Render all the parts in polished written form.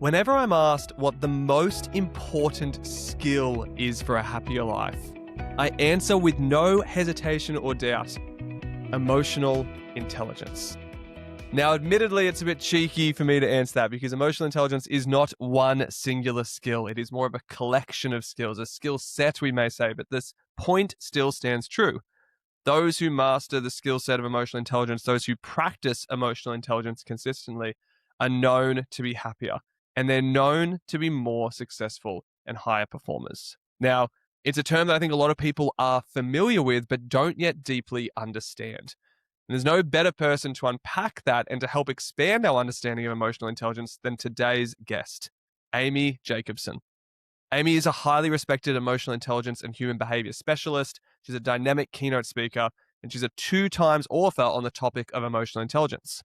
Whenever I'm asked what the most important skill is for a happier life, I answer with no hesitation or doubt: emotional intelligence. Now, admittedly, it's a bit cheeky for me to answer that because emotional intelligence is not one singular skill. It is more of a collection of skills, a skill set, we may say, but this point still stands true. Those who master the skill set of emotional intelligence, those who practice emotional intelligence consistently, are known to be happier, and they're known to be more successful and higher performers. Now, it's a term that I think a lot of people are familiar with, but don't yet deeply understand. And there's no better person to unpack that and to help expand our understanding of emotional intelligence than today's guest, Amy Jacobson. Amy is a highly respected emotional intelligence and human behavior specialist. She's a dynamic keynote speaker, and she's a 2 times author on the topic of emotional intelligence.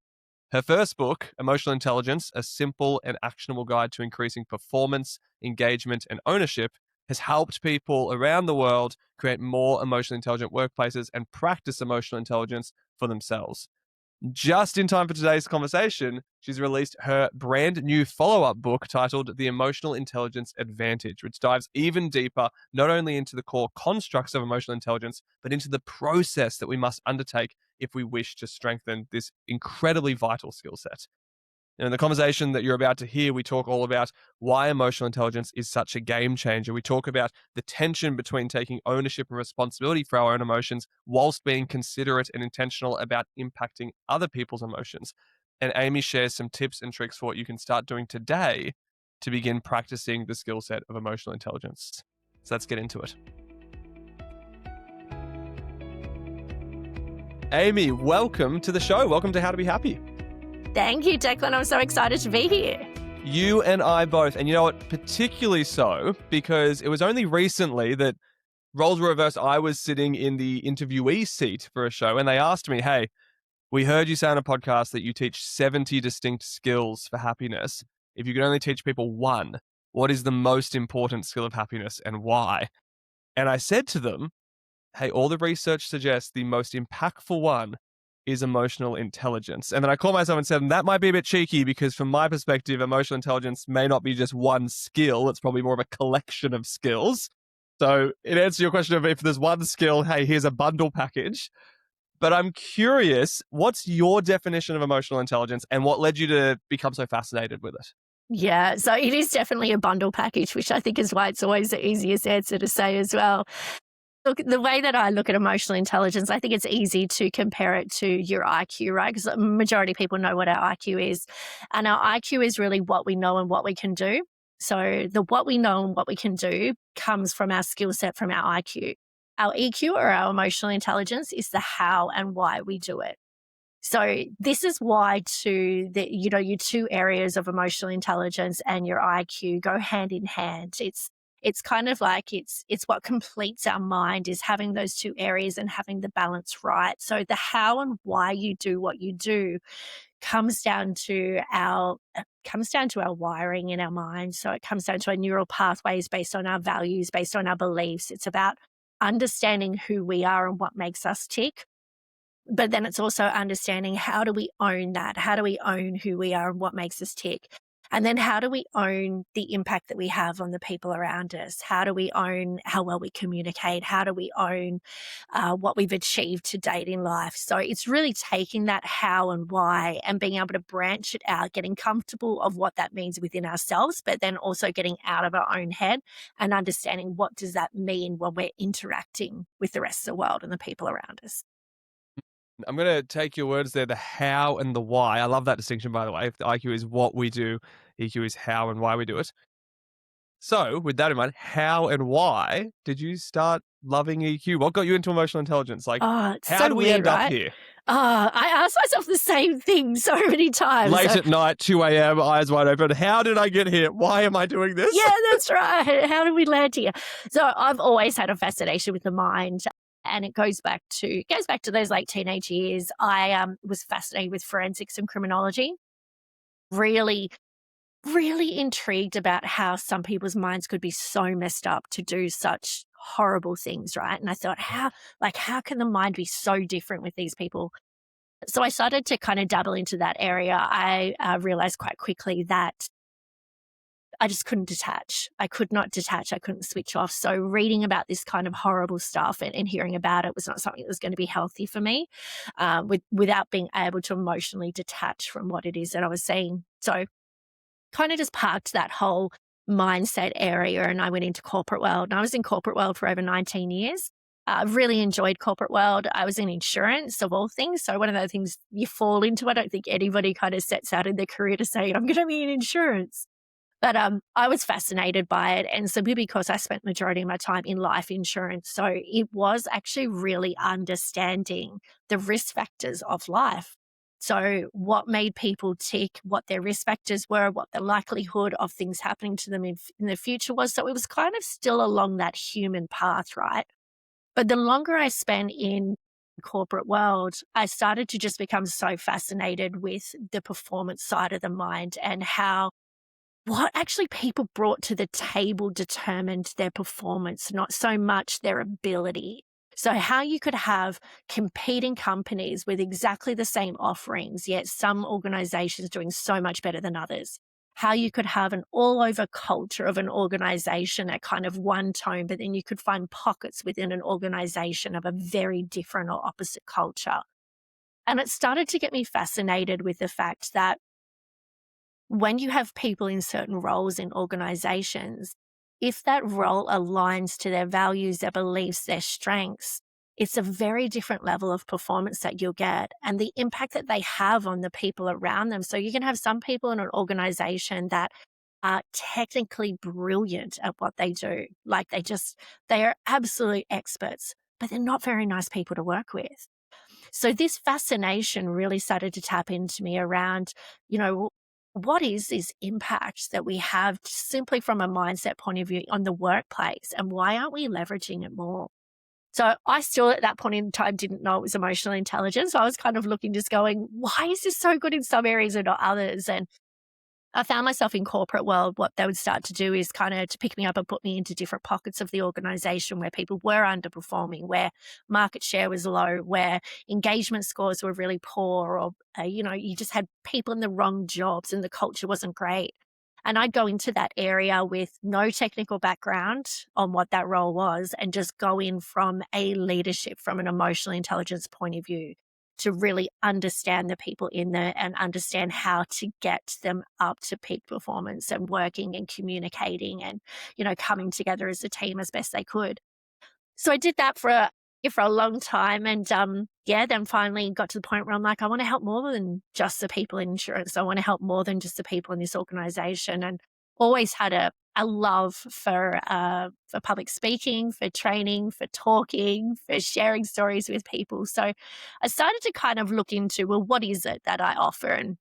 Her first book, Emotional Intelligence, A Simple and Actionable Guide to Increasing Performance, Engagement, and Ownership, has helped people around the world create more emotionally intelligent workplaces and practice emotional intelligence for themselves. Just in time for today's conversation, she's released her brand new follow-up book titled The Emotional Intelligence Advantage, which dives even deeper, not only into the core constructs of emotional intelligence, but into the process that we must undertake if we wish to strengthen this incredibly vital skill set. And in the conversation that you're about to hear, we talk all about why emotional intelligence is such a game changer. We talk about the tension between taking ownership and responsibility for our own emotions whilst being considerate and intentional about impacting other people's emotions. And Amy shares some tips and tricks for what you can start doing today to begin practicing the skill set of emotional intelligence. So let's get into it. Amy, welcome to the show. Welcome to How to Be Happy. Thank you, Declan. I'm so excited to be here. You and I both. And you know what? Particularly so because it was only recently that roles were reversed. I was sitting in the interviewee seat for a show and they asked me, hey, we heard you say on a podcast that you teach 70 distinct skills for happiness. If you could only teach people one, what is the most important skill of happiness and why? And I said to them, hey, all the research suggests the most impactful one is emotional intelligence. And then I called myself and said, that might be a bit cheeky because from my perspective, emotional intelligence may not be just one skill. It's probably more of a collection of skills. So in answer to your question of if there's one skill, hey, here's a bundle package. But I'm curious, what's your definition of emotional intelligence and what led you to become so fascinated with it? Yeah, so it is definitely a bundle package, which I think is why it's always the easiest answer to say as well. Look, the way that I look at emotional intelligence, I think it's easy to compare it to your IQ, right? Because the majority of people know what our IQ is. And our IQ is really what we know and what we can do. So the what we know and what we can do comes from our skill set, from our IQ. Our EQ, or our emotional intelligence, is the how and why we do it. So this is why your 2 areas of emotional intelligence and your IQ go hand in hand. It's kind of like it's what completes our mind, is having those 2 areas and having the balance right. So the how and why you do what you do comes down to our wiring in our mind. So it comes down to our neural pathways based on our values, based on our beliefs. It's about understanding who we are and what makes us tick. But then it's also understanding, how do we own that? How do we own who we are and what makes us tick? And then how do we own the impact that we have on the people around us? How do we own how well we communicate? How do we own what we've achieved to date in life? So it's really taking that how and why and being able to branch it out, getting comfortable of what that means within ourselves, but then also getting out of our own head and understanding what does that mean when we're interacting with the rest of the world and the people around us. I'm going to take your words there, the how and the why. I love that distinction, by the way. If the IQ is what we do, EQ is how and why we do it. So with that in mind, how and why did you start loving EQ? What got you into emotional intelligence? Like, It's how so do we weird, end right? up here? I ask myself the same thing so many times. Late at night, 2 a.m., eyes wide open. How did I get here? Why am I doing this? Yeah, that's right. How did we land here? So I've always had a fascination with the mind. And it goes back to those late teenage years. I was fascinated with forensics and criminology. Really, really intrigued about how some people's minds could be so messed up to do such horrible things, right? And I thought, how can the mind be so different with these people? So I started to kind of dabble into that area. I realized quite quickly that I just couldn't detach. I could not detach. I couldn't switch off. So reading about this kind of horrible stuff and hearing about it was not something that was going to be healthy for me, without being able to emotionally detach from what it is that I was seeing. So kind of just parked that whole mindset area and I went into corporate world. And I was in corporate world for over 19 years. I really enjoyed corporate world. I was in insurance of all things. So one of those things you fall into. I don't think anybody kind of sets out in their career to say, I'm going to be in insurance. But I was fascinated by it. And simply because I spent majority of my time in life insurance. So it was actually really understanding the risk factors of life. So what made people tick, what their risk factors were, what the likelihood of things happening to them in the future was. So it was kind of still along that human path, right? But the longer I spent in corporate world, I started to just become so fascinated with the performance side of the mind and how what actually people brought to the table determined their performance, not so much their ability. So how you could have competing companies with exactly the same offerings, yet some organizations doing so much better than others. How you could have an all over culture of an organization at kind of one tone, but then you could find pockets within an organization of a very different or opposite culture. And it started to get me fascinated with the fact that when you have people in certain roles in organizations, if that role aligns to their values, their beliefs, their strengths, it's a very different level of performance that you'll get and the impact that they have on the people around them. So you can have some people in an organization that are technically brilliant at what they do. Like they are absolute experts, but they're not very nice people to work with. So this fascination really started to tap into me around, you know, what is this impact that we have simply from a mindset point of view on the workplace and why aren't we leveraging it more? So I still at that point in time didn't know it was emotional intelligence. So I was kind of looking, just going, why is this so good in some areas and not others? And I found myself in corporate world, what they would start to do is kind of to pick me up and put me into different pockets of the organization where people were underperforming, where market share was low, where engagement scores were really poor, or, you just had people in the wrong jobs and the culture wasn't great. And I'd go into that area with no technical background on what that role was and just go in from a leadership, from an emotional intelligence point of view to really understand the people in there and understand how to get them up to peak performance and working and communicating and, coming together as a team as best they could. So I did that for a long time and, then finally got to the point where I'm like, I want to help more than just the people in insurance. I want to help more than just the people in this organization, and always had a love for public speaking, for training, for talking, for sharing stories with people. So I started to kind of look into, well, what is it that I offer? And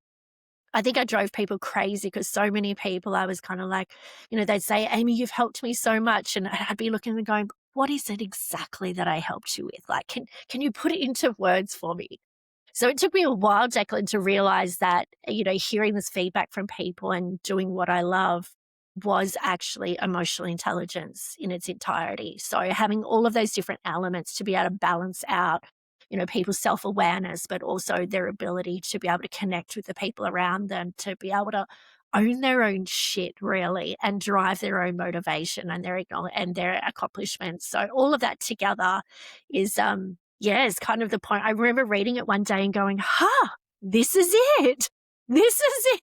I think I drove people crazy because so many people, I was kind of like, they'd say, Amy, you've helped me so much. And I'd be looking and going, what is it exactly that I helped you with? Like, can you put it into words for me? So it took me a while, Declan, to realize that, hearing this feedback from people and doing what I love was actually emotional intelligence in its entirety. So having all of those different elements to be able to balance out, people's self-awareness, but also their ability to be able to connect with the people around them, to be able to own their own shit really and drive their own motivation and their accomplishments. So all of that together is it's kind of the point. I remember reading it one day and going, this is it. This is it.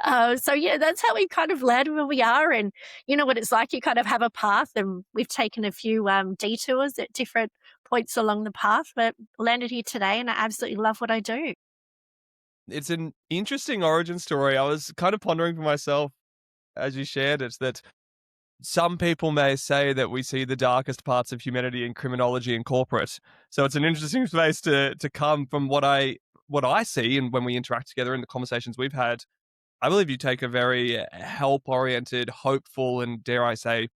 That's how we kind of landed where we are. And you know what it's like, you kind of have a path, and we've taken a few detours at different points along the path, but landed here today and I absolutely love what I do. It's an interesting origin story. I was kind of pondering for myself as you shared it that some people may say that we see the darkest parts of humanity in criminology and corporate. So it's an interesting space to come from what I see, and when we interact together in the conversations we've had. I believe you take a very help-oriented, hopeful, and dare I say,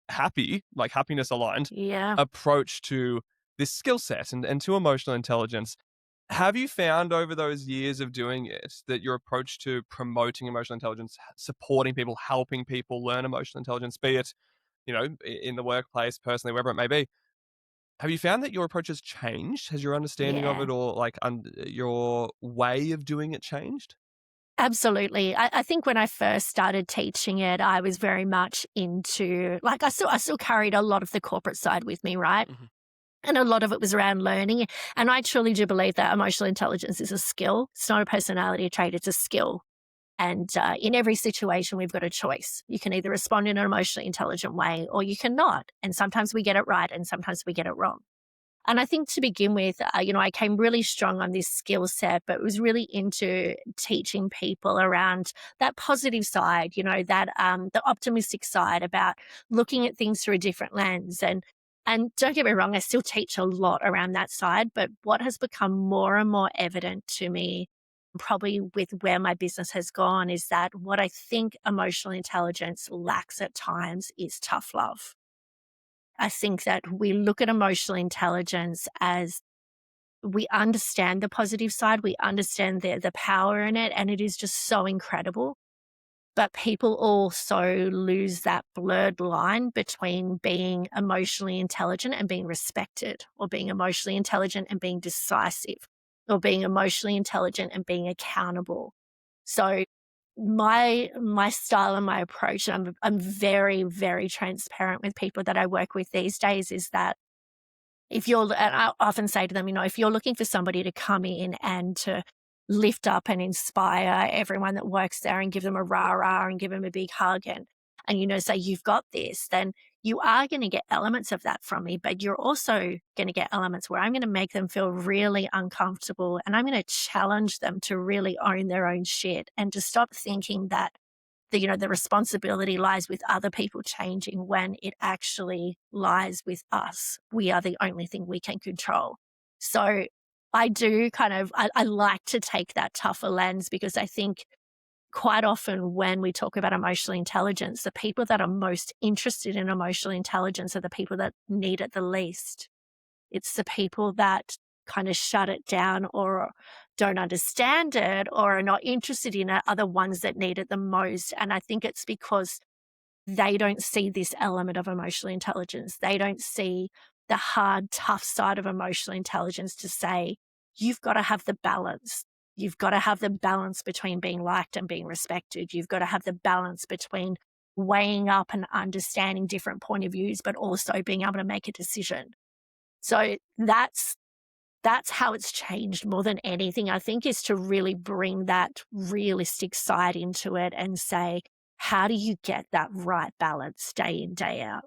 happy, like happiness aligned Yeah. approach to this skill set and to emotional intelligence. Have you found over those years of doing it that your approach to promoting emotional intelligence, supporting people, helping people learn emotional intelligence, be it, in the workplace, personally, wherever it may be, have you found that your approach has changed? Has your understanding of Yeah. it, or like your way of doing it changed? Absolutely. I think when I first started teaching it, I was very much into, like, I still carried a lot of the corporate side with me, right? Mhm. And a lot of it was around learning. And I truly do believe that emotional intelligence is a skill. It's not a personality trait, it's a skill. And in every situation, we've got a choice. You can either respond in an emotionally intelligent way or you cannot. And sometimes we get it right and sometimes we get it wrong. And I think to begin with, I came really strong on this skill set, but was really into teaching people around that positive side, that the optimistic side about looking at things through a different lens. And don't get me wrong, I still teach a lot around that side, but what has become more and more evident to me, probably with where my business has gone, is that what I think emotional intelligence lacks at times is tough love. I think that we look at emotional intelligence as we understand the positive side, we understand the power in it, and it is just so incredible. But people also lose that blurred line between being emotionally intelligent and being respected, or being emotionally intelligent and being decisive, or being emotionally intelligent and being accountable. So my style and my approach, and I'm very, very transparent with people that I work with these days, is that and I often say to them, if you're looking for somebody to come in and to lift up and inspire everyone that works there and give them a rah-rah and give them a big hug and say, you've got this, then you are going to get elements of that from me, but you're also going to get elements where I'm going to make them feel really uncomfortable and I'm going to challenge them to really own their own shit and to stop thinking that the responsibility lies with other people changing when it actually lies with us. We are the only thing we can control. So I do I like to take that tougher lens, because I think quite often when we talk about emotional intelligence, the people that are most interested in emotional intelligence are the people that need it the least. It's the people that kind of shut it down or don't understand it or are not interested in it are the ones that need it the most. And I think it's because they don't see this element of emotional intelligence. They don't see the hard, tough side of emotional intelligence to say, you've got to have the balance. You've got to have the balance between being liked and being respected. You've got to have the balance between weighing up and understanding different point of views, but also being able to make a decision. So that's how it's changed more than anything, I think, is to really bring that realistic side into it and say, how do you get that right balance day in, day out?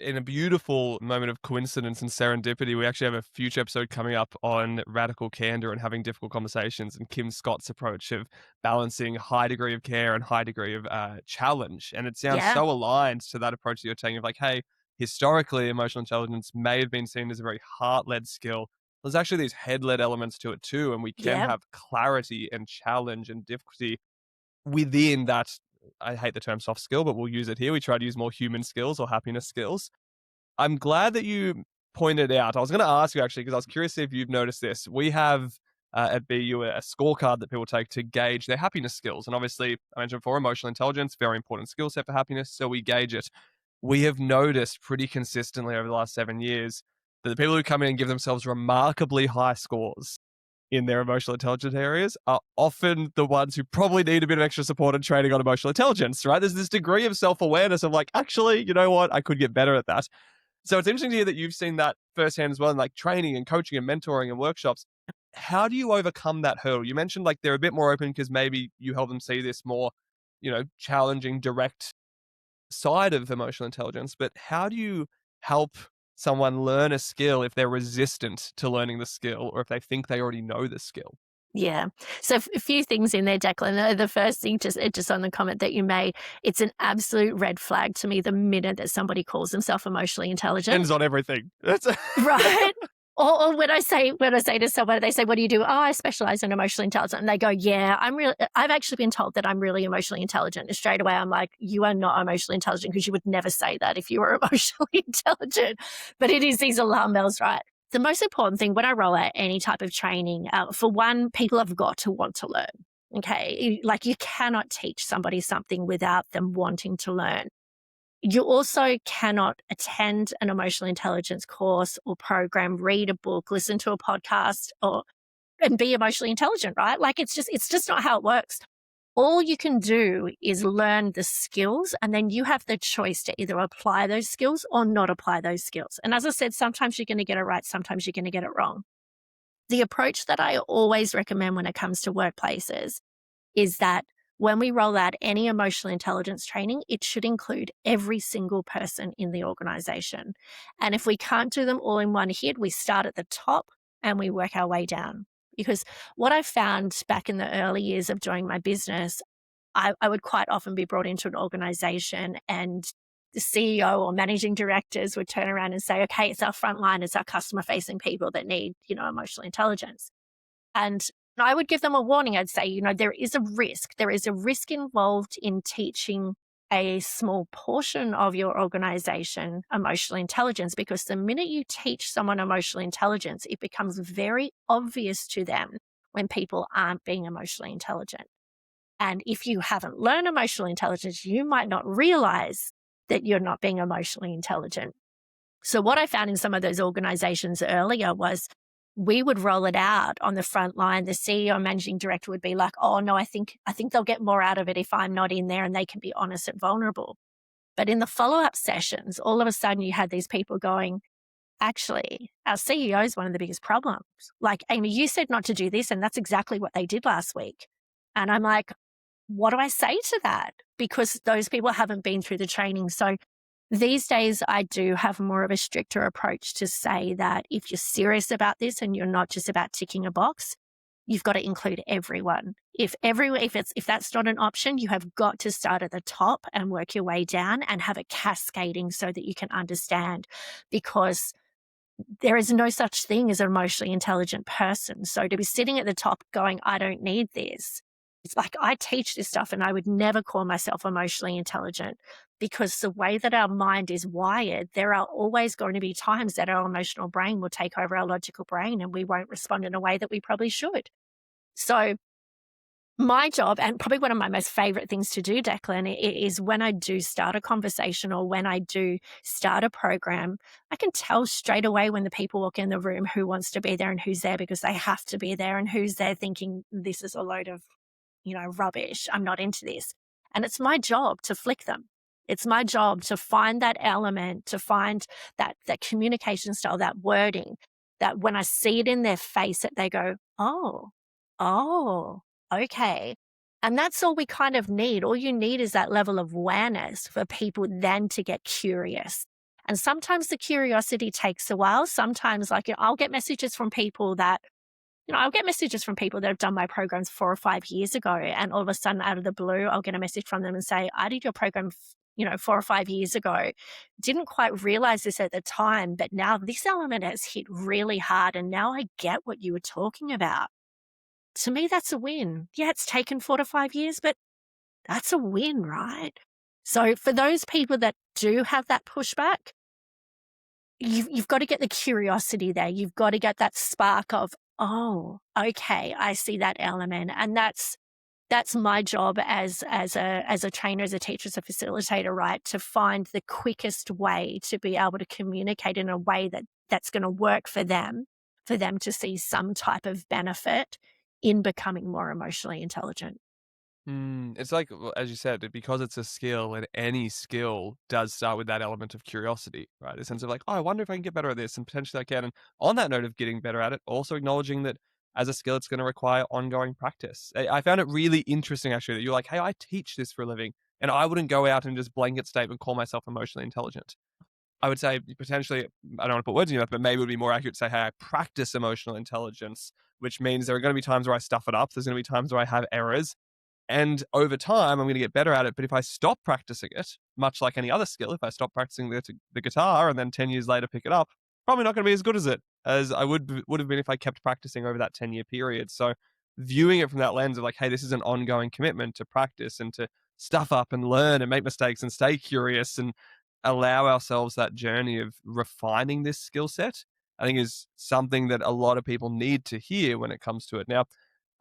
In a beautiful moment of coincidence and serendipity, we actually have a future episode coming up on radical candor and having difficult conversations, and Kim Scott's approach of balancing high degree of care and high degree of challenge. And it sounds Yeah, so aligned to that approach that you're taking of like, hey, historically, emotional intelligence may have been seen as a very heart-led skill. There's actually these head-led elements to it too, and we can yeah, have clarity and challenge and difficulty within that. I hate the term soft skill, but we'll use it here. We try to use more human skills or happiness skills. I'm glad that you pointed out. I was going to ask you actually, because I was curious if you've noticed this. We have at BU a scorecard that people take to gauge their happiness skills. And obviously, I mentioned before, emotional intelligence, very important skill set for happiness. So we gauge it. We have noticed pretty consistently over the last 7 years that the people who come in and give themselves remarkably high scores in their emotional intelligence areas are often the ones who probably need a bit of extra support and training on emotional intelligence, right? There's this degree of self-awareness of like, actually, you know what? I could get better at that. So it's interesting to hear that you've seen that firsthand as well in like training and coaching and mentoring and workshops. How do you overcome that hurdle? You mentioned like they're a bit more open because maybe you help them see this more, challenging, direct side of emotional intelligence. But how do you help someone learn a skill if they're resistant to learning the skill or if they think they already know the skill? yeah. So a few things in there, Declan. The first thing, just on the comment that you made, it's an absolute red flag to me the minute that somebody calls themselves emotionally intelligent. Depends on everything. That's Right. Or when I say to someone, they say, "What do you do?" "Oh, I specialize in emotional intelligence." And they go, "Yeah, I've actually been told that I'm really emotionally intelligent." And straight away, I'm like, "You are not emotionally intelligent, because you would never say that if you were emotionally intelligent." But it is these alarm bells, right? The most important thing when I roll out any type of training, for one, people have got to want to learn. Okay, like you cannot teach somebody something without them wanting to learn. You also cannot attend an emotional intelligence course or program, read a book, listen to a podcast, or and be emotionally intelligent, right? Like it's just not how it works. All you can do is learn the skills, and then you have the choice to either apply those skills or not apply those skills. And as I said, sometimes you're going to get it right, sometimes you're going to get it wrong. The approach that I always recommend when it comes to workplaces is that when we roll out any emotional intelligence training, it should include every single person in the organization. And if we can't do them all in one hit, we start at the top and we work our way down. Because what I found back in the early years of doing my business, I would quite often be brought into an organization and the CEO or managing directors would turn around and say, okay, it's our frontline, it's our customer facing people that need, emotional intelligence. And I would give them a warning. I'd say, there is a risk. There is a risk involved in teaching a small portion of your organization emotional intelligence, because the minute you teach someone emotional intelligence, it becomes very obvious to them when people aren't being emotionally intelligent. And if you haven't learned emotional intelligence, you might not realize that you're not being emotionally intelligent. So what I found in some of those organizations earlier was we would roll it out on the front line. The CEO and managing director would be like, oh no, I think they'll get more out of it if I'm not in there and they can be honest and vulnerable. But in the follow-up sessions, all of a sudden you had these people going, actually, our CEO is one of the biggest problems. Like, Amy, you said not to do this, and that's exactly what they did last week. And I'm like, what do I say to that? Because those people haven't been through the training. So these days, I do have more of a stricter approach to say that if you're serious about this and you're not just about ticking a box, you've got to include everyone. If that's not an option, you have got to start at the top and work your way down and have it cascading so that you can understand, because there is no such thing as an emotionally intelligent person. So to be sitting at the top going, I don't need this. It's like, I teach this stuff and I would never call myself emotionally intelligent, because the way that our mind is wired, there are always going to be times that our emotional brain will take over our logical brain and we won't respond in a way that we probably should. So my job, and probably one of my most favorite things to do, Declan, is when I do start a conversation or when I do start a program, I can tell straight away when the people walk in the room who wants to be there and who's there because they have to be there, and who's there thinking this is a load of, rubbish. I'm not into this. And it's my job to flick them. It's my job to find that element, to find that communication style, that wording, that when I see it in their face, that they go, oh, okay. And that's all we kind of need. All you need is that level of awareness for people then to get curious. And sometimes the curiosity takes a while. Sometimes, I'll get messages from people that, have done my programs 4 or 5 years ago. And all of a sudden, out of the blue, I'll get a message from them and say, I did your program 4 or 5 years ago. Didn't quite realize this at the time, but now this element has hit really hard. And now I get what you were talking about. To me, that's a win. Yeah, it's taken 4 to 5 years, but that's a win, right? So for those people that do have that pushback, you've got to get the curiosity there. You've got to get that spark of, oh, okay, I see that element. And that's my job as a trainer, as a teacher, as a facilitator, right? To find the quickest way to be able to communicate in a way that's going to work for them to see some type of benefit in becoming more emotionally intelligent. It's like, as you said, because it's a skill, and any skill does start with that element of curiosity, right? A sense of like, oh, I wonder if I can get better at this, and potentially I can. And on that note of getting better at it, also acknowledging that as a skill, it's going to require ongoing practice. I found it really interesting, actually, that you're like, hey, I teach this for a living, and I wouldn't go out and just blanket statement call myself emotionally intelligent. I would say potentially, I don't want to put words in your mouth, but maybe it would be more accurate to say, hey, I practice emotional intelligence, which means there are going to be times where I stuff it up. There's going to be times where I have errors. And over time, I'm going to get better at it. But if I stop practicing it, much like any other skill, if I stop practicing the guitar and then 10 years later pick it up, probably not going to be as good as I would have been if I kept practicing over that 10-year period. So viewing it from that lens of like, hey, this is an ongoing commitment to practice and to stuff up and learn and make mistakes and stay curious and allow ourselves that journey of refining this skill set, I think is something that a lot of people need to hear when it comes to it. Now,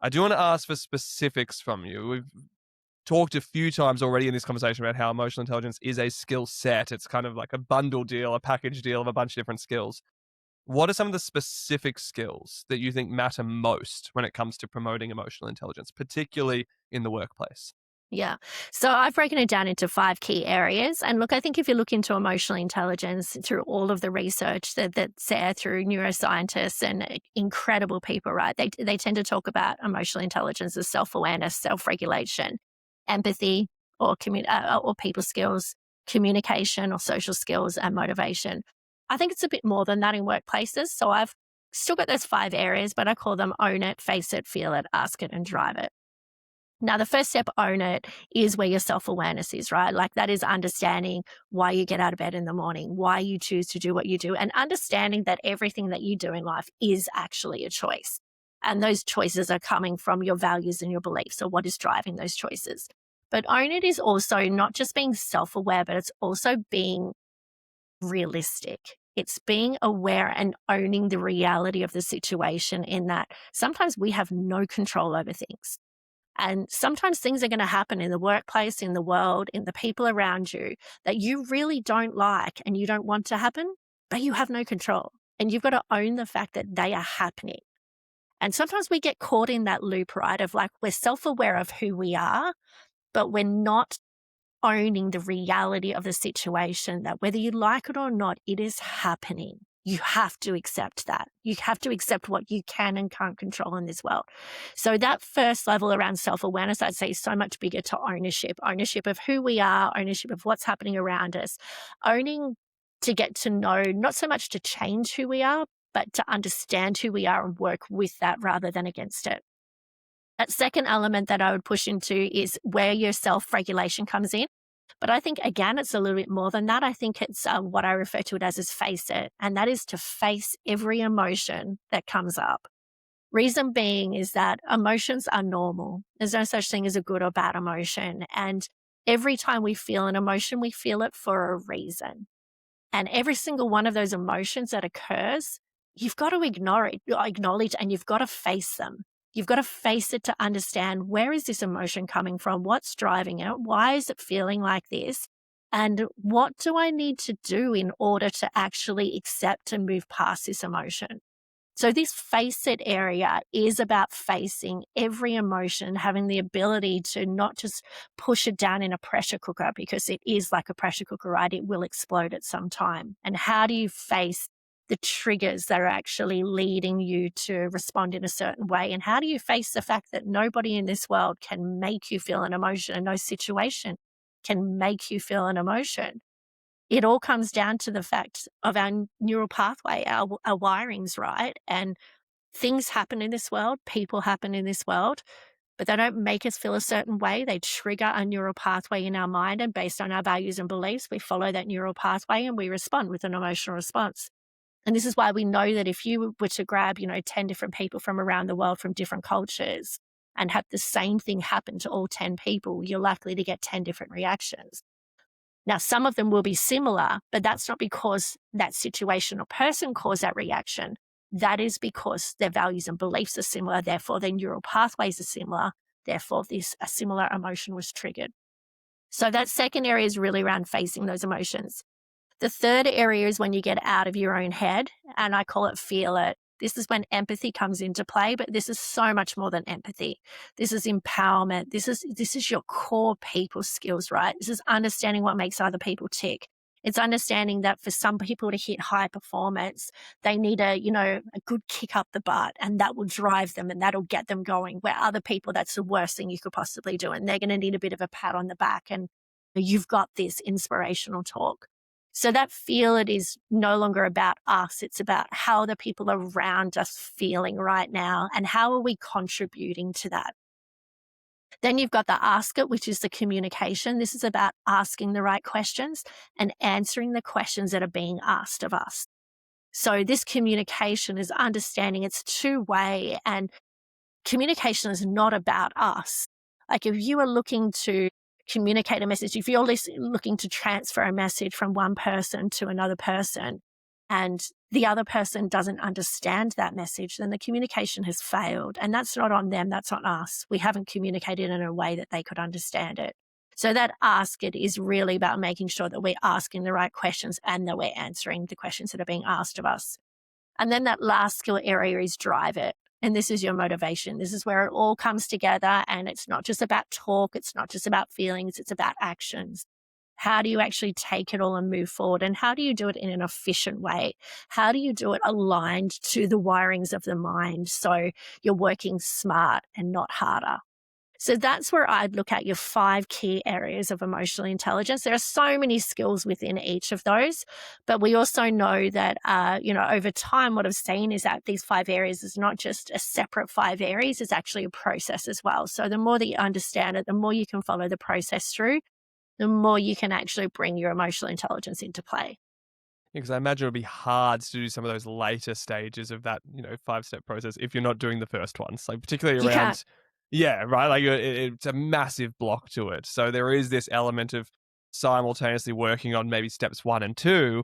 I do want to ask for specifics from you. We've talked a few times already in this conversation about how emotional intelligence is a skill set. It's kind of like a bundle deal, a package deal of a bunch of different skills. What are some of the specific skills that you think matter most when it comes to promoting emotional intelligence, particularly in the workplace? Yeah. So I've broken it down into 5 key areas. And look, I think if you look into emotional intelligence through all of the research that's there through neuroscientists and incredible people, right? They tend to talk about emotional intelligence as self-awareness, self-regulation, empathy or people skills, communication or social skills, and motivation. I think it's a bit more than that in workplaces. So I've still got those 5 areas, but I call them own it, face it, feel it, ask it, and drive it. Now, the first step, own it, is where your self awareness is, right? Like that is understanding why you get out of bed in the morning, why you choose to do what you do, and understanding that everything that you do in life is actually a choice. And those choices are coming from your values and your beliefs, or what is driving those choices. But own it is also not just being self aware, but it's also being realistic. It's being aware and owning the reality of the situation, in that sometimes we have no control over things. And sometimes things are going to happen in the workplace, in the world, in the people around you that you really don't like and you don't want to happen, but you have no control. And you've got to own the fact that they are happening. And sometimes we get caught in that loop, right? Of like, we're self aware of who we are, but we're not owning the reality of the situation, that whether you like it or not, it is happening. You have to accept that. You have to accept what you can and can't control in this world. So that first level around self-awareness, I'd say, is so much bigger to ownership of who we are, ownership of what's happening around us, owning to get to know, not so much to change who we are, but to understand who we are and work with that rather than against it. That second element that I would push into is where your self-regulation comes in. But I think, again, it's a little bit more than that. I think it's what I refer to it as face it. And that is to face every emotion that comes up. Reason being is that emotions are normal. There's no such thing as a good or bad emotion. And every time we feel an emotion, we feel it for a reason. And every single one of those emotions that occurs, you've got to acknowledge, and you've got to face them. You've got to face it to understand, where is this emotion coming from? What's driving it? Why is it feeling like this? And what do I need to do in order to actually accept and move past this emotion? So this face it area is about facing every emotion, having the ability to not just push it down in a pressure cooker, because it is like a pressure cooker, right? It will explode at some time. And how do you face the triggers that are actually leading you to respond in a certain way? And how do you face the fact that nobody in this world can make you feel an emotion, and no situation can make you feel an emotion? It all comes down to the fact of our neural pathway, our wirings, right? And things happen in this world, people happen in this world, but they don't make us feel a certain way. They trigger a neural pathway in our mind, and based on our values and beliefs, we follow that neural pathway and we respond with an emotional response. And this is why we know that if you were to grab, 10 different people from around the world from different cultures and have the same thing happen to all 10 people, you're likely to get 10 different reactions. Now, some of them will be similar, but that's not because that situation or person caused that reaction. That is because their values and beliefs are similar. Therefore, their neural pathways are similar. Therefore, a similar emotion was triggered. So that second area is really around facing those emotions. The third area is when you get out of your own head, and I call it feel it. This is when empathy comes into play, but this is so much more than empathy. This is empowerment. This is your core people skills, right? This is understanding what makes other people tick. It's understanding that for some people to hit high performance, they need a good kick up the butt, and that will drive them and that'll get them going. Where other people, that's the worst thing you could possibly do. And they're going to need a bit of a pat on the back and you've got this inspirational talk. So that feel it is no longer about us. It's about how the people around us feeling right now and how are we contributing to that. Then you've got the ask it, which is the communication. This is about asking the right questions and answering the questions that are being asked of us. So this communication is understanding it's two-way, and communication is not about us. Like if you are looking to communicate a message, if you're looking to transfer a message from one person to another person and the other person doesn't understand that message, then the communication has failed. And that's not on them, that's on us. We haven't communicated in a way that they could understand it. So that ask it is really about making sure that we're asking the right questions and that we're answering the questions that are being asked of us. And then that last skill area is drive it. And this is your motivation. This is where it all comes together. And it's not just about talk, it's not just about feelings, it's about actions. How do you actually take it all and move forward? And how do you do it in an efficient way? How do you do it aligned to the wirings of the mind so you're working smart and not harder? So that's where I'd look at your 5 key areas of emotional intelligence. There are so many skills within each of those, but we also know that, over time, what I've seen is that these 5 areas is not just a separate 5 areas, it's actually a process as well. So the more that you understand it, the more you can follow the process through, the more you can actually bring your emotional intelligence into play. Because I imagine it would be hard to do some of those later stages of that, 5-step process if you're not doing the first ones, like particularly You can't. around, yeah, right. Like it's a massive block to it. So there is this element of simultaneously working on maybe steps 1 and 2,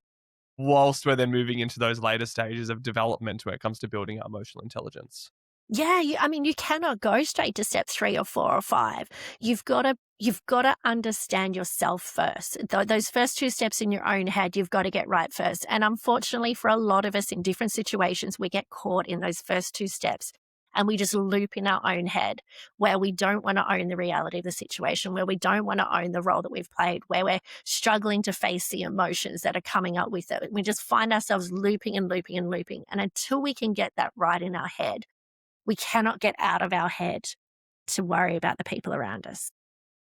whilst we're then moving into those later stages of development when it comes to building our emotional intelligence. Yeah, you cannot go straight to step 3 or 4 or 5. You've got to understand yourself first. Those first 2 steps in your own head, you've got to get right first. And unfortunately, for a lot of us in different situations, we get caught in those first 2 steps and we just loop in our own head where we don't want to own the reality of the situation, where we don't want to own the role that we've played, where we're struggling to face the emotions that are coming up with it. We just find ourselves looping and looping and looping. And until we can get that right in our head, we cannot get out of our head to worry about the people around us.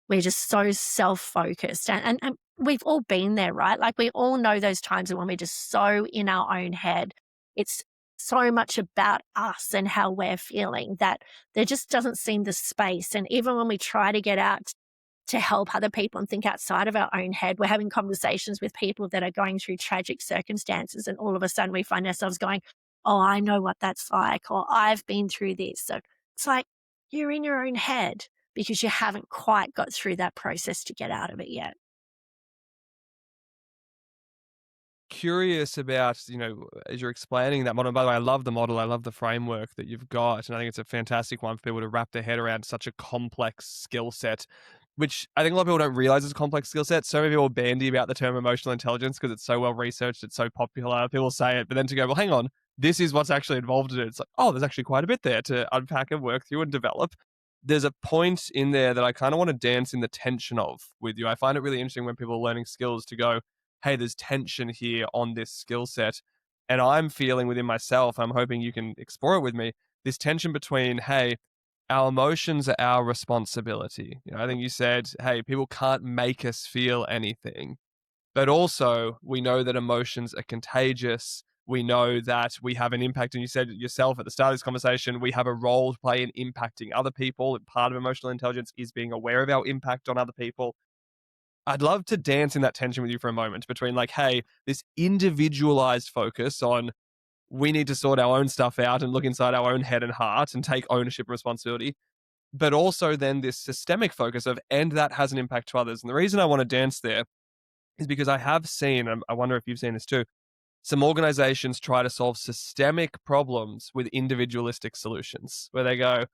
We're just so self-focused. And we've all been there, right? Like we all know those times when we're just so in our own head. It's so much about us and how we're feeling that there just doesn't seem the space. And even when we try to get out to help other people and think outside of our own head, we're having conversations with people that are going through tragic circumstances. And all of a sudden we find ourselves going, oh, I know what that's like, or I've been through this. So it's like you're in your own head because you haven't quite got through that process to get out of it yet. Curious about, as you're explaining that model. By the way, I love the model. I love the framework that you've got. And I think it's a fantastic one for people to wrap their head around such a complex skill set, which I think a lot of people don't realize is a complex skill set. So many people bandy about the term emotional intelligence because it's so well researched, it's so popular. People say it, but then to go, well, hang on, this is what's actually involved in it. It's like, oh, there's actually quite a bit there to unpack and work through and develop. There's a point in there that I kind of want to dance in the tension of with you. I find it really interesting when people are learning skills to go, hey, there's tension here on this skill set. And I'm feeling within myself, I'm hoping you can explore it with me, this tension between, hey, our emotions are our responsibility. I think you said, hey, people can't make us feel anything. But also, we know that emotions are contagious. We know that we have an impact. And you said yourself at the start of this conversation, we have a role to play in impacting other people. Part of emotional intelligence is being aware of our impact on other people. I'd love to dance in that tension with you for a moment between like, hey, this individualized focus on we need to sort our own stuff out and look inside our own head and heart and take ownership and responsibility, but also then this systemic focus of, and that has an impact to others. And the reason I want to dance there is because I have seen, and I wonder if you've seen this too, some organizations try to solve systemic problems with individualistic solutions where they go,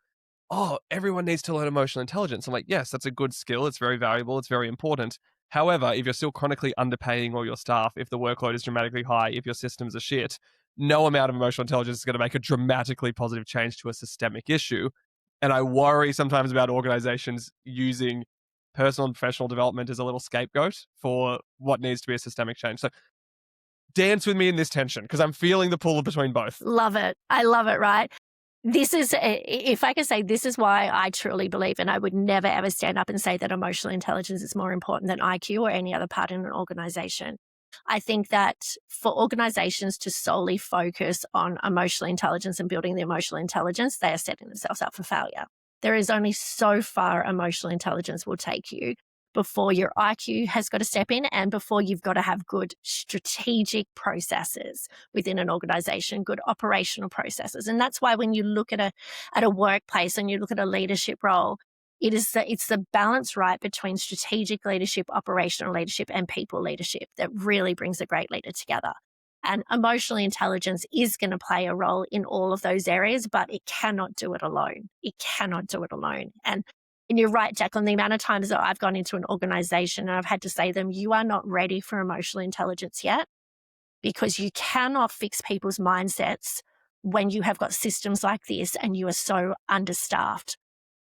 oh, everyone needs to learn emotional intelligence. I'm like, yes, that's a good skill. It's very valuable. It's very important. However, if you're still chronically underpaying all your staff, if the workload is dramatically high, if your systems are shit, no amount of emotional intelligence is going to make a dramatically positive change to a systemic issue. And I worry sometimes about organizations using personal and professional development as a little scapegoat for what needs to be a systemic change. So dance with me in this tension because I'm feeling the pull between both. Love it. I love it, right? This is, if I could say, this is why I truly believe, and I would never ever stand up and say that emotional intelligence is more important than IQ or any other part in an organization. I think that for organizations to solely focus on emotional intelligence and building the emotional intelligence, they are setting themselves up for failure. There is only so far emotional intelligence will take you before your IQ has got to step in and before you've got to have good strategic processes within an organization, good operational processes. And that's why when you look at a workplace and you look at a leadership role, it's the balance right between strategic leadership, operational leadership, and people leadership that really brings a great leader together. And emotional intelligence is going to play a role in all of those areas, but it cannot do it alone. It cannot do it alone. And you're right, Declan, the amount of times that I've gone into an organization and I've had to say to them, you are not ready for emotional intelligence yet. because you cannot fix people's mindsets when you have got systems like this and you are so understaffed.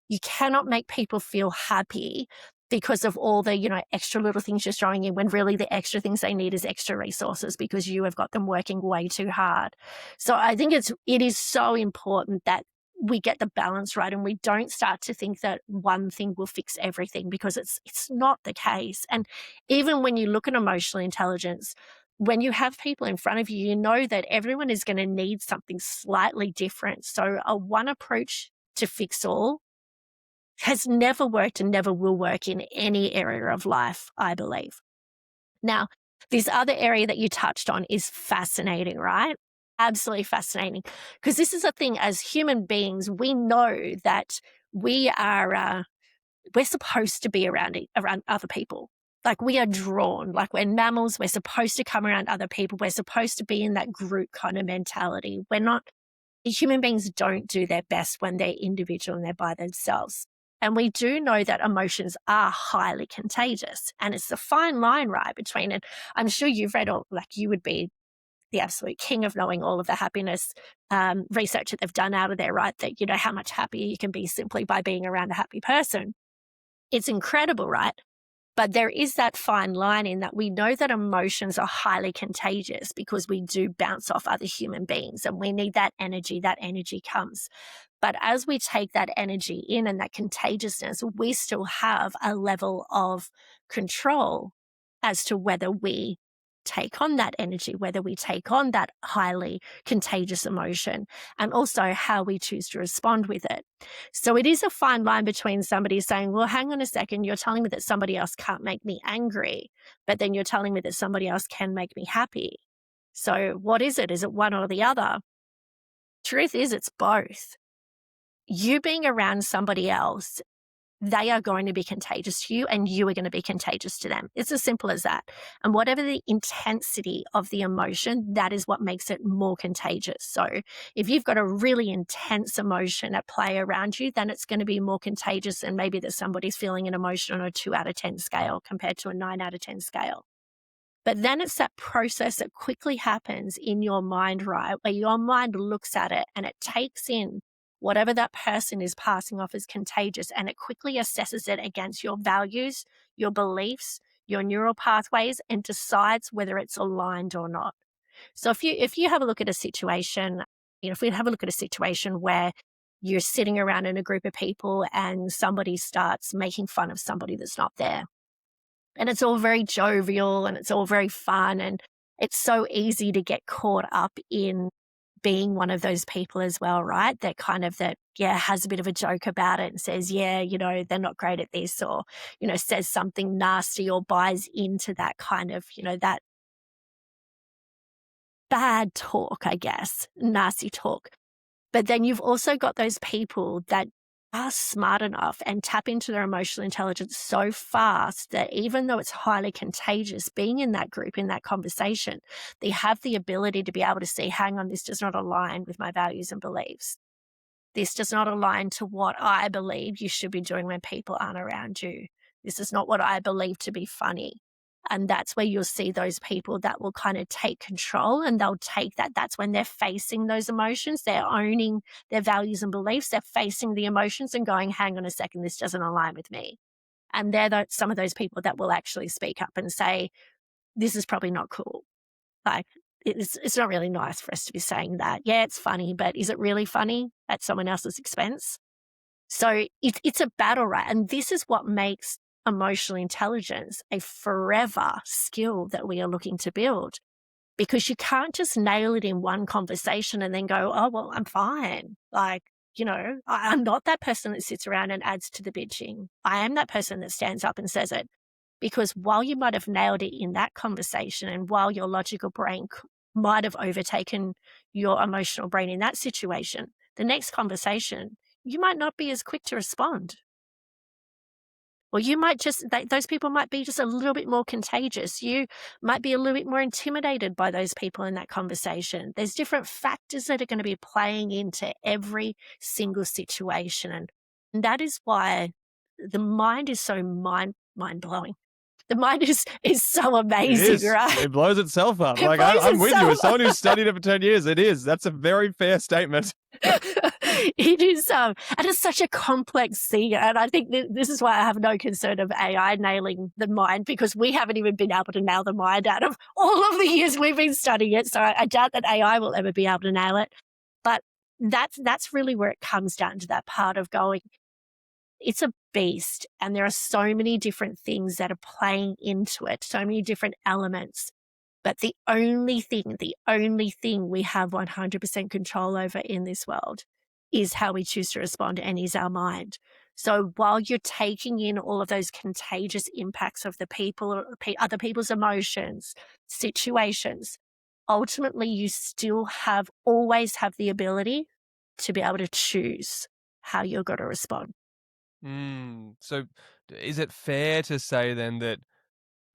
You cannot make people feel happy because of all the, extra little things you're throwing in, when really the extra things they need is extra resources because you have got them working way too hard. So I think it is so important that we get the balance right and we don't start to think that one thing will fix everything, because it's not the case. And even when you look at emotional intelligence, when you have people in front of you, you know that everyone is going to need something slightly different. So a one approach to fix all has never worked and never will work in any area of life, I believe. Now, this other area that you touched on is fascinating, right? Absolutely fascinating. Because this is a thing, as human beings, we know that we are, we're supposed to be around other people. Like, we are drawn, like we're mammals, we're supposed to come around other people. We're supposed to be in that group kind of mentality. Human beings don't do their best when they're individual and they're by themselves. And we do know that emotions are highly contagious. And it's the fine line, right, between it. I'm sure you've read all, like you would be the absolute king of knowing all of the happiness research that they've done out of there, right? That you know how much happier you can be simply by being around a happy person. It's incredible, right? But there is that fine line in that we know that emotions are highly contagious because we do bounce off other human beings and we need that energy. That energy comes. But as we take that energy in and that contagiousness, we still have a level of control as to whether we take on that energy, whether we take on that highly contagious emotion, and also how we choose to respond with it. So it is a fine line between somebody saying, well, hang on a second, you're telling me that somebody else can't make me angry, but then you're telling me that somebody else can make me happy. So what is it? Is it one or the other? Truth is, it's both. You being around somebody else, they are going to be contagious to you and you are going to be contagious to them. It's as simple as that. And whatever the intensity of the emotion, that is what makes it more contagious. So if you've got a really intense emotion at play around you, then it's going to be more contagious than maybe that somebody's feeling an emotion on a 2 out of 10 scale compared to a 9 out of 10 scale. But then it's that process that quickly happens in your mind, right? Where your mind looks at it and it takes in whatever that person is passing off as contagious, and it quickly assesses it against your values, your beliefs, your neural pathways, and decides whether it's aligned or not. So if you have a look at a situation, if we have a look at a situation where you're sitting around in a group of people and somebody starts making fun of somebody that's not there, and it's all very jovial and it's all very fun, and it's so easy to get caught up in being one of those people as well, right? Has a bit of a joke about it and says, they're not great at this, or, says something nasty or buys into that kind of, that bad talk, I guess, nasty talk. But then you've also got those people that are smart enough and tap into their emotional intelligence so fast that even though it's highly contagious, being in that group, in that conversation, they have the ability to be able to see, hang on, this does not align with my values and beliefs. This does not align to what I believe you should be doing when people aren't around you. This is not what I believe to be funny. And that's where you'll see those people that will kind of take control, and they'll take that. That's when they're facing those emotions. They're owning their values and beliefs. They're facing the emotions and going, hang on a second, this doesn't align with me. And they're some of those people that will actually speak up and say, this is probably not cool. Like, it's not really nice for us to be saying that. Yeah, it's funny, but is it really funny at someone else's expense? So it's a battle, right? And this is what makes emotional intelligence a forever skill that we are looking to build, because you can't just nail it in one conversation and then go, oh, well, I'm fine. Like, I'm not that person that sits around and adds to the bitching. I am that person that stands up and says it. Because while you might have nailed it in that conversation, and while your logical brain might have overtaken your emotional brain in that situation, the next conversation, you might not be as quick to respond. Or you might those people might be just a little bit more contagious. You might be a little bit more intimidated by those people in that conversation. There's different factors that are going to be playing into every single situation. And that is why the mind is so mind-blowing. The mind is so It amazing, is. right? It blows itself up. It Like, blows I'm with you. itself As someone who's studied it for 10 years, it is. That's a very fair statement. It is, and it's such a complex thing. And I think this is why I have no concern of AI nailing the mind, because we haven't even been able to nail the mind out of all of the years we've been studying it. So I doubt that AI will ever be able to nail it. But that's really where it comes down to that part of going, it's a beast, and there are so many different things that are playing into it, so many different elements. But the only thing we have 100% control over in this world is how we choose to respond, and is our mind. So while you're taking in all of those contagious impacts of the people, or other people's emotions, situations, ultimately you still always have the ability to be able to choose how you're going to respond. So is it fair to say then that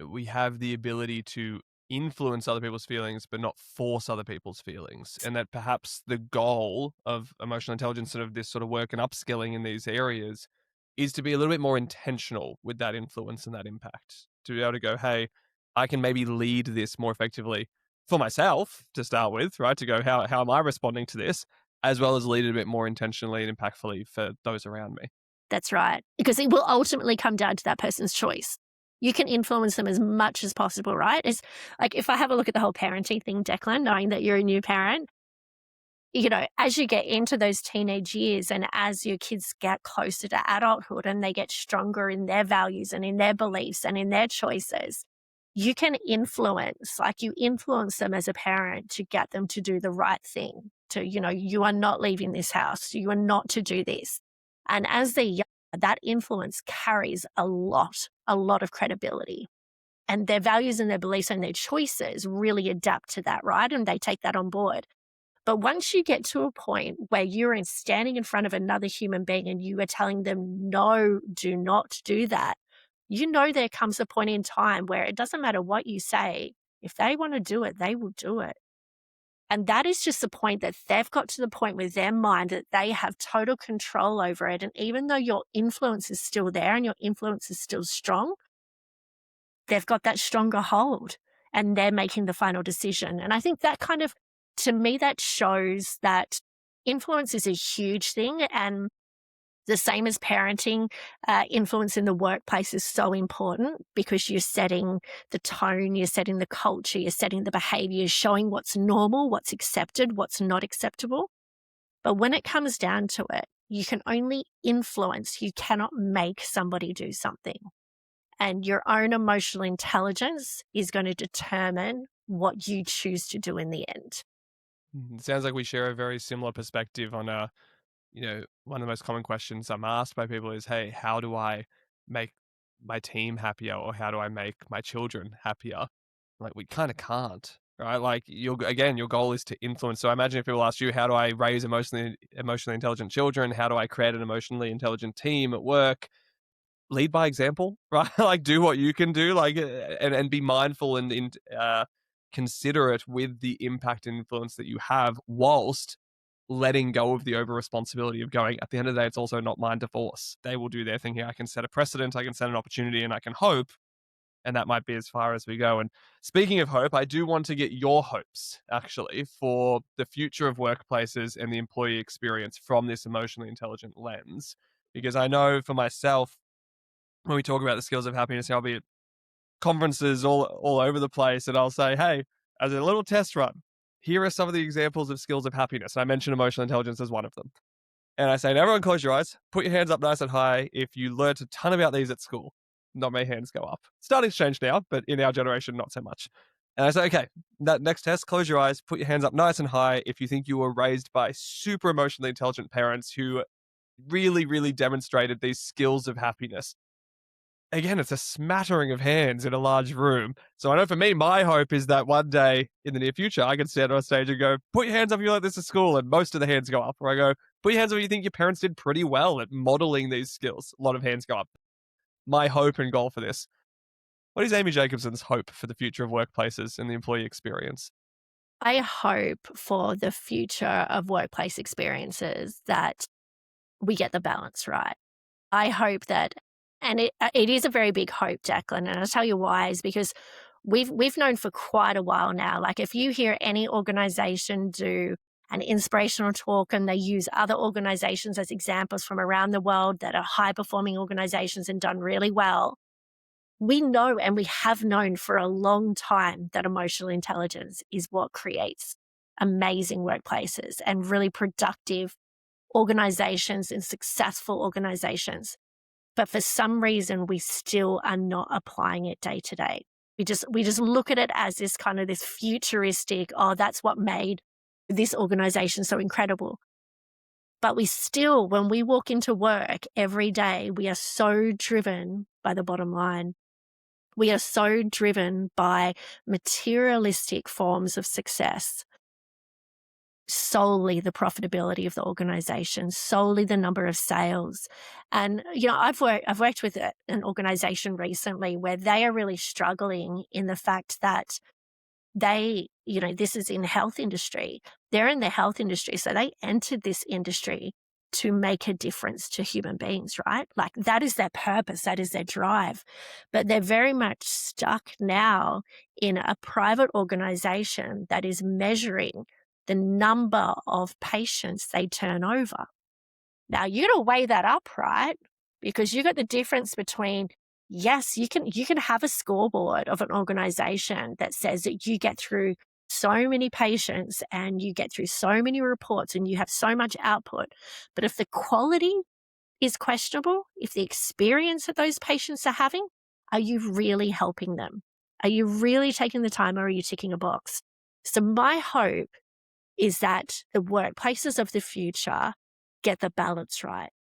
we have the ability to influence other people's feelings, but not force other people's feelings? And that perhaps the goal of emotional intelligence, sort of this sort of work and upskilling in these areas, is to be a little bit more intentional with that influence and that impact, to be able to go, hey, I can maybe lead this more effectively for myself to start with, right? To go, how am I responding to this? As well as lead it a bit more intentionally and impactfully for those around me. That's right. Because it will ultimately come down to that person's choice. You can influence them as much as possible, right? It's like, if I have a look at the whole parenting thing, Declan, knowing that you're a new parent, as you get into those teenage years and as your kids get closer to adulthood and they get stronger in their values and in their beliefs and in their choices, you can influence, like you influence them as a parent to get them to do the right thing. You are not leaving this house. You are not to do this. And as they're young, that influence carries a lot of credibility. And their values and their beliefs and their choices really adapt to that, right? And they take that on board. But once you get to a point where you're standing in front of another human being and you are telling them, no, do not do that, there comes a point in time where it doesn't matter what you say. If they want to do it, they will do it. And that is just the point that they've got to the point with their mind that they have total control over it. And even though your influence is still there and your influence is still strong, they've got that stronger hold and they're making the final decision. And I think that kind of, to me, that shows that influence is a huge thing. And the same as parenting, influence in the workplace is so important, because you're setting the tone, you're setting the culture, you're setting the behavior, showing what's normal, what's accepted, what's not acceptable. But when it comes down to it, you can only influence, you cannot make somebody do something. And your own emotional intelligence is going to determine what you choose to do in the end. It sounds like we share a very similar perspective on one of the most common questions I'm asked by people is, hey, how do I make my team happier, or how do I make my children happier? Like, we kind of can't, right? Like, your goal is to influence. So I imagine if people ask you, how do I raise emotionally intelligent children? How do I create an emotionally intelligent team at work? Lead by example, right? Like, do what you can do, like, and be mindful and considerate with the impact and influence that you have, whilst letting go of the over responsibility of going, at the end of the day, it's also not mine to force. They will do their thing here. I can set a precedent, I can set an opportunity, and I can hope. And that might be as far as we go. And speaking of hope, I do want to get your hopes, actually, for the future of workplaces and the employee experience from this emotionally intelligent lens. Because I know for myself, when we talk about the skills of happiness, I'll be at conferences all over the place, and I'll say, hey, as a little test run, here are some of the examples of skills of happiness. And I mentioned emotional intelligence as one of them. And I say, everyone close your eyes, put your hands up nice and high if you learnt a ton about these at school. Not many hands go up. It's starting to change now, but in our generation, not so much. And I say, okay, that next test, close your eyes, put your hands up nice and high if you think you were raised by super emotionally intelligent parents who really, really demonstrated these skills of happiness. Again, it's a smattering of hands in a large room. So I know for me, my hope is that one day in the near future, I can stand on stage and go, put your hands up if you like this at school. And most of the hands go up. Or I go, put your hands up if you think your parents did pretty well at modeling these skills. A lot of hands go up. My hope and goal for this. What is Amy Jacobson's hope for the future of workplaces and the employee experience? I hope for the future of workplace experiences that we get the balance right. I hope that And it is a very big hope, Declan, and I'll tell you why is because we've known for quite a while now, like if you hear any organization do an inspirational talk and they use other organizations as examples from around the world that are high-performing organizations and done really well, we know and we have known for a long time that emotional intelligence is what creates amazing workplaces and really productive organizations and successful organizations. But for some reason, we still are not applying it day to day. We just look at it as this kind of this futuristic, oh, that's what made this organization so incredible. But we still, when we walk into work every day, we are so driven by the bottom line. We are so driven by materialistic forms of success, solely the profitability of the organization, solely the number of sales. And, I've worked with an organization recently where they are really struggling in the fact that this is in health industry. They're in the health industry. So they entered this industry to make a difference to human beings, right? Like that is their purpose. That is their drive. But they're very much stuck now in a private organization that is measuring the number of patients they turn over. Now you got to weigh that up, right? Because you got the difference between, yes, you can have a scoreboard of an organization that says that you get through so many patients and you get through so many reports and you have so much output. But if the quality is questionable, if the experience that those patients are having, are you really helping them? Are you really taking the time, or are you ticking a box? So my hope is that the workplaces of the future get the balance right.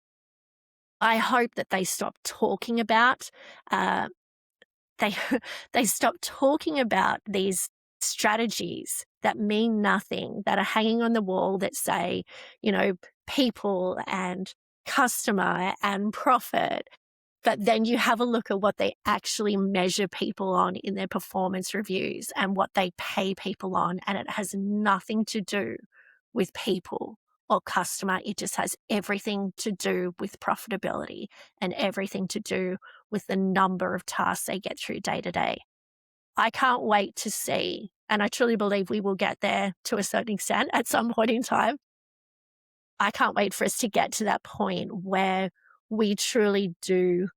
I hope that they stop talking about they stop talking about these strategies that mean nothing, that are hanging on the wall that say, people and customer and profit. But then you have a look at what they actually measure people on in their performance reviews and what they pay people on. And it has nothing to do with people or customer. It just has everything to do with profitability and everything to do with the number of tasks they get through day to day. I can't wait to see, and I truly believe we will get there to a certain extent at some point in time. I can't wait for us to get to that point where we truly do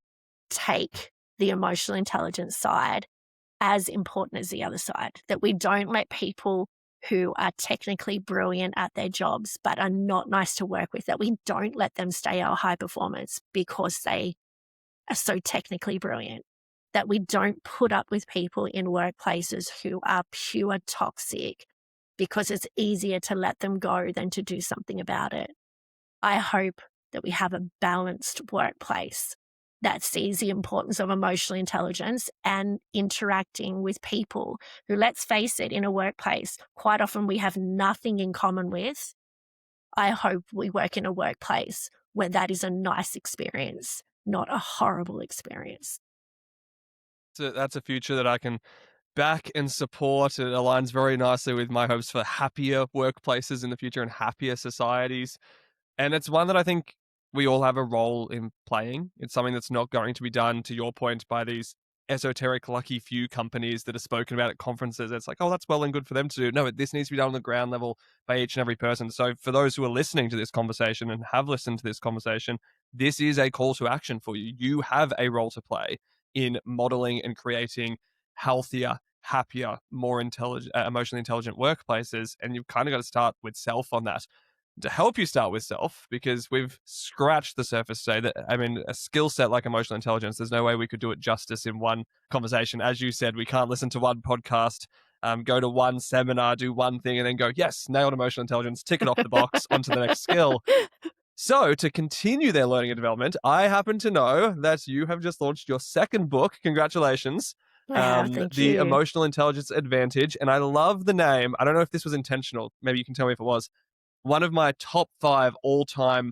take the emotional intelligence side as important as the other side, that we don't let people who are technically brilliant at their jobs but are not nice to work with, that we don't let them stay our high performers because they are so technically brilliant, that we don't put up with people in workplaces who are pure toxic because it's easier to let them go than to do something about it. I hope that we have a balanced workplace that sees the importance of emotional intelligence and interacting with people who, let's face it, in a workplace, quite often we have nothing in common with. I hope we work in a workplace where that is a nice experience, not a horrible experience. So that's a future that I can back and support. It aligns very nicely with my hopes for happier workplaces in the future and happier societies. And it's one that I think we all have a role in playing. It's something that's not going to be done, to your point, by these esoteric, lucky few companies that are spoken about at conferences. It's like, oh, that's well and good for them to do. No, this needs to be done on the ground level by each and every person. So for those who are listening to this conversation and have listened to this conversation, this is a call to action for you. You have a role to play in modeling and creating healthier, happier, more intelligent, emotionally intelligent workplaces. And you've kind of got to start with self on that. To help you start with self, because we've scratched the surface today, a skill set like emotional intelligence, there's no way we could do it justice in one conversation. As you said, we can't listen to one podcast, go to one seminar, do one thing, and then go, yes, nailed emotional intelligence, tick it off the box, onto the next skill. So to continue their learning and development, I happen to know that you have just launched your second book. Congratulations. Thank The you. Emotional Intelligence Advantage. And I love the name. I don't know if this was intentional. Maybe you can tell me if it was. One of my top 5 all-time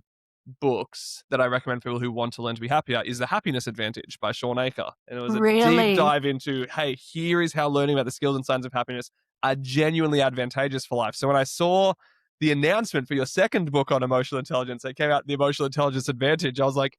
books that I recommend people who want to learn to be happier is The Happiness Advantage by Sean Aker. And it was a deep dive into, hey, here is how learning about the skills and signs of happiness are genuinely advantageous for life. So when I saw the announcement for your second book on emotional intelligence, it came out, The Emotional Intelligence Advantage, I was like,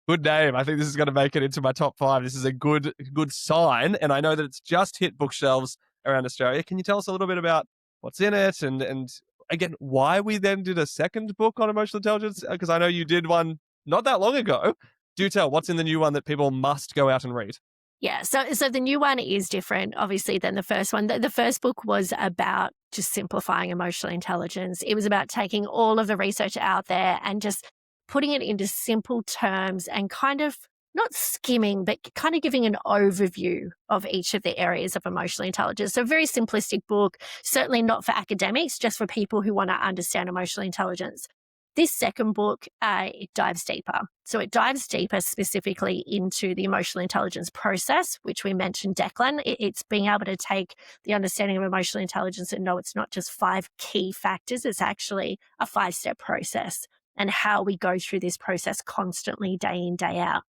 Good name. I think this is going to make it into my top 5. This is a good sign. And I know that it's just hit bookshelves around Australia. Can you tell us a little bit about what's in it and again, why we then did a second book on emotional intelligence? Because I know you did one not that long ago. Do tell, what's in the new one that people must go out and read? Yeah, so the new one is different, obviously, than the first one. The first book was about just simplifying emotional intelligence. It was about taking all of the research out there and just putting it into simple terms and kind of not skimming, but kind of giving an overview of each of the areas of emotional intelligence. So a very simplistic book, certainly not for academics, just for people who want to understand emotional intelligence. This second book, it dives deeper. So it dives deeper specifically into the emotional intelligence process, which we mentioned, Declan. It's being able to take the understanding of emotional intelligence and know it's not just 5 key factors, it's actually a 5-step process and how we go through this process constantly, day in, day out.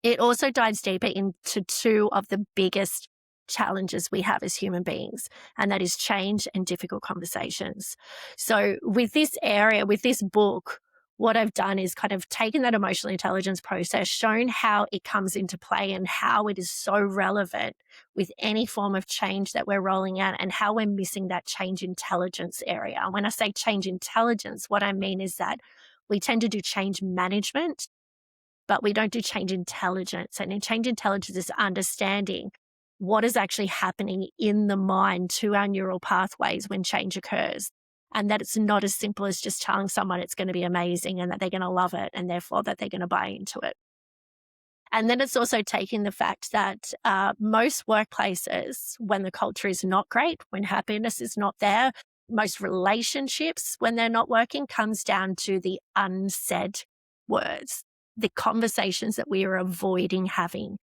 It also dives deeper into 2 of the biggest challenges we have as human beings, and that is change and difficult conversations. So with this area, with this book, what I've done is kind of taken that emotional intelligence process, shown how it comes into play and how it is so relevant with any form of change that we're rolling out and how we're missing that change intelligence area. And when I say change intelligence, what I mean is that we tend to do change management, but we don't do change intelligence. And in change intelligence is understanding what is actually happening in the mind to our neural pathways when change occurs. And that it's not as simple as just telling someone it's going to be amazing and that they're going to love it and therefore that they're going to buy into it. And then it's also taking the fact that most workplaces, when the culture is not great, when happiness is not there, most relationships, when they're not working, comes down to the unsaid words, the conversations that we are avoiding having.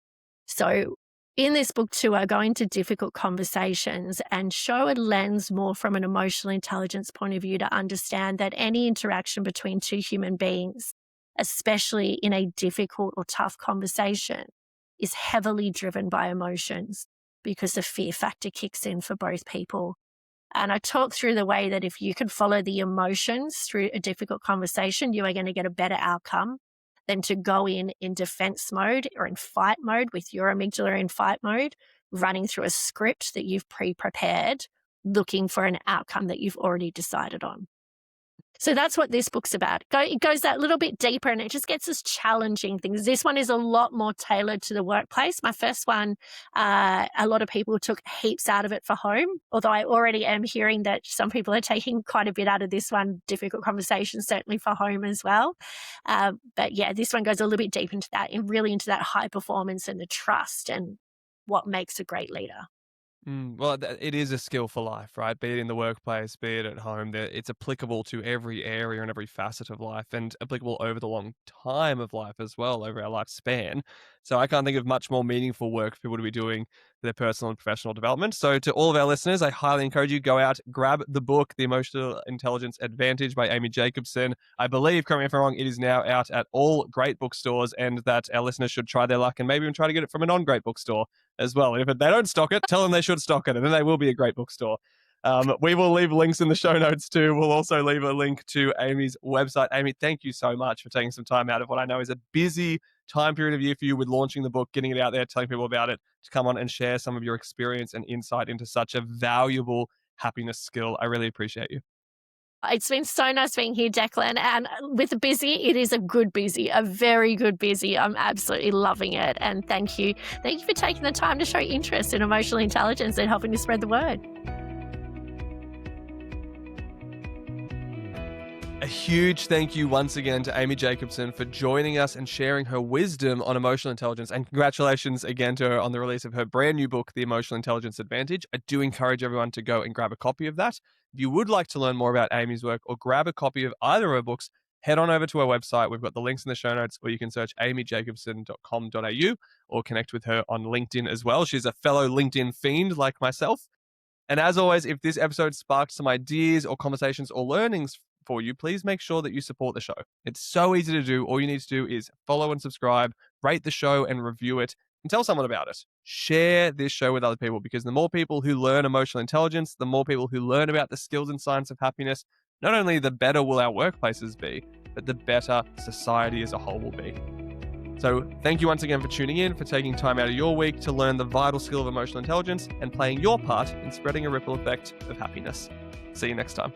So in this book too, I go into difficult conversations and show a lens more from an emotional intelligence point of view to understand that any interaction between 2 human beings, especially in a difficult or tough conversation, is heavily driven by emotions because the fear factor kicks in for both people. And I talk through the way that if you can follow the emotions through a difficult conversation, you are going to get a better outcome than to go in defense mode or in fight mode with your amygdala in fight mode, running through a script that you've pre-prepared, looking for an outcome that you've already decided on. So that's what this book's about. It goes that little bit deeper and it just gets us challenging things. This one is a lot more tailored to the workplace. My first one, a lot of people took heaps out of it for home, although I already am hearing that some people are taking quite a bit out of this one, difficult conversations, certainly for home as well. But yeah, this one goes a little bit deep into that and really into that high performance and the trust and what makes a great leader. Well, it is a skill for life, right? Be it in the workplace, be it at home. It's applicable to every area and every facet of life and applicable over the long time of life as well, over our lifespan. So I can't think of much more meaningful work for people to be doing for their personal and professional development. So to all of our listeners, I highly encourage you, go out, grab the book, The Emotional Intelligence Advantage by Amy Jacobson. I believe, correct me if I'm wrong, it is now out at all great bookstores and that our listeners should try their luck and maybe even try to get it from a non-great bookstore as well. And if they don't stock it, tell them they should stock it and then they will be a great bookstore. We will leave links in the show notes too. We'll also leave a link to Amy's website. Amy, thank you so much for taking some time out of what I know is a busy time period of year for you with launching the book, getting it out there, telling people about it, to come on and share some of your experience and insight into such a valuable happiness skill. I really appreciate you. It's been so nice being here, Declan. And with busy, it is a good busy, a very good busy. I'm absolutely loving it. And thank you. Thank you for taking the time to show interest in emotional intelligence and helping to spread the word. A huge thank you once again to Amy Jacobson for joining us and sharing her wisdom on emotional intelligence. And congratulations again to her on the release of her brand new book, The Emotional Intelligence Advantage. I do encourage everyone to go and grab a copy of that. If you would like to learn more about Amy's work or grab a copy of either of her books, head on over to her website. We've got the links in the show notes, or you can search amyjacobson.com.au or connect with her on LinkedIn as well. She's a fellow LinkedIn fiend like myself. And as always, if this episode sparked some ideas or conversations or learnings for you, please make sure that you support the show. It's so easy to do. All you need to do is follow and subscribe, rate the show and review it, and tell someone about it. Share this show with other people, because the more people who learn emotional intelligence, the more people who learn about the skills and science of happiness, not only the better will our workplaces be, but the better society as a whole will be. So thank you once again for tuning in, for taking time out of your week to learn the vital skill of emotional intelligence and playing your part in spreading a ripple effect of happiness. See you next time.